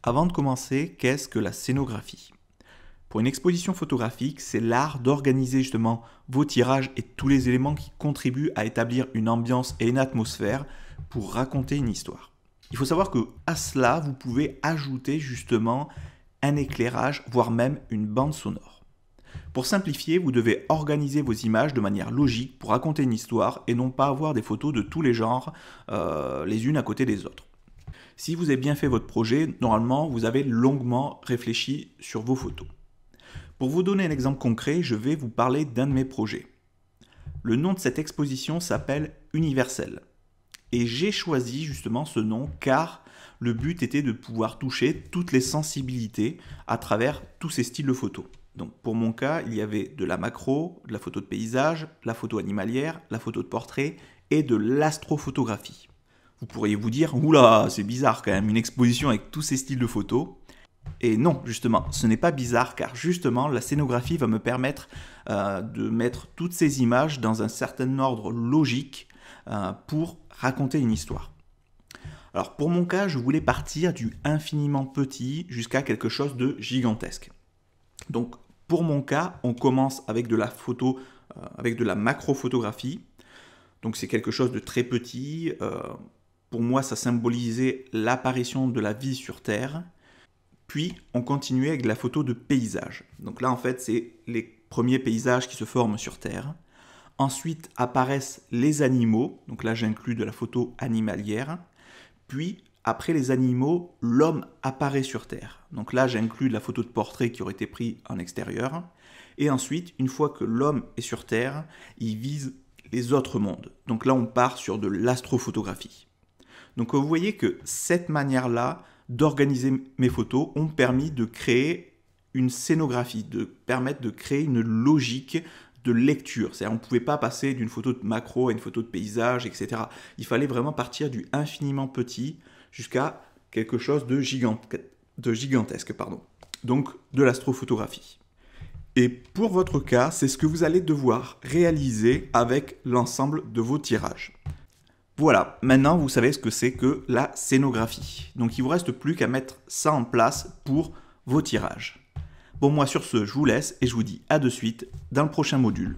Avant de commencer, qu'est-ce que la scénographie? Pour une exposition photographique, c'est l'art d'organiser justement vos tirages et tous les éléments qui contribuent à établir une ambiance et une atmosphère pour raconter une histoire. Il faut savoir que à cela, vous pouvez ajouter justement un éclairage, voire même une bande sonore. Pour simplifier, vous devez organiser vos images de manière logique pour raconter une histoire et non pas avoir des photos de tous les genres, les unes à côté des autres. Si vous avez bien fait votre projet, normalement, vous avez longuement réfléchi sur vos photos. Pour vous donner un exemple concret, je vais vous parler d'un de mes projets. Le nom de cette exposition s'appelle Universel. Et j'ai choisi justement ce nom car le but était de pouvoir toucher toutes les sensibilités à travers tous ces styles de photos. Donc pour mon cas, il y avait de la macro, de la photo de paysage, la photo animalière, la photo de portrait et de l'astrophotographie. Vous pourriez vous dire, oula, c'est bizarre quand même, une exposition avec tous ces styles de photos. Et non, justement, ce n'est pas bizarre car justement la scénographie va me permettre de mettre toutes ces images dans un certain ordre logique pour raconter une histoire. Alors pour mon cas, je voulais partir du infiniment petit jusqu'à quelque chose de gigantesque. Donc pour mon cas, on commence avec de la photo, avec de la macrophotographie. Donc c'est quelque chose de très petit. Pour moi, ça symbolisait l'apparition de la vie sur Terre. Puis, on continuait avec de la photo de paysage. Donc là, en fait, c'est les premiers paysages qui se forment sur Terre. Ensuite apparaissent les animaux. Donc là, j'inclus de la photo animalière. Puis, après les animaux, l'homme apparaît sur Terre. Donc là, j'inclus de la photo de portrait qui aurait été prise en extérieur. Et ensuite, une fois que l'homme est sur Terre, il vise les autres mondes. Donc là, on part sur de l'astrophotographie. Donc vous voyez que cette manière-là d'organiser mes photos ont permis de créer une scénographie, de permettre de créer une logique de lecture. C'est-à-dire on ne pouvait pas passer d'une photo de macro à une photo de paysage, etc. Il fallait vraiment partir du infiniment petit jusqu'à quelque chose de gigantesque. Donc de l'astrophotographie. Et pour votre cas, c'est ce que vous allez devoir réaliser avec l'ensemble de vos tirages. Voilà, maintenant vous savez ce que c'est que la scénographie. Donc il ne vous reste plus qu'à mettre ça en place pour vos tirages. Bon, moi sur ce, je vous laisse et je vous dis à de suite dans le prochain module.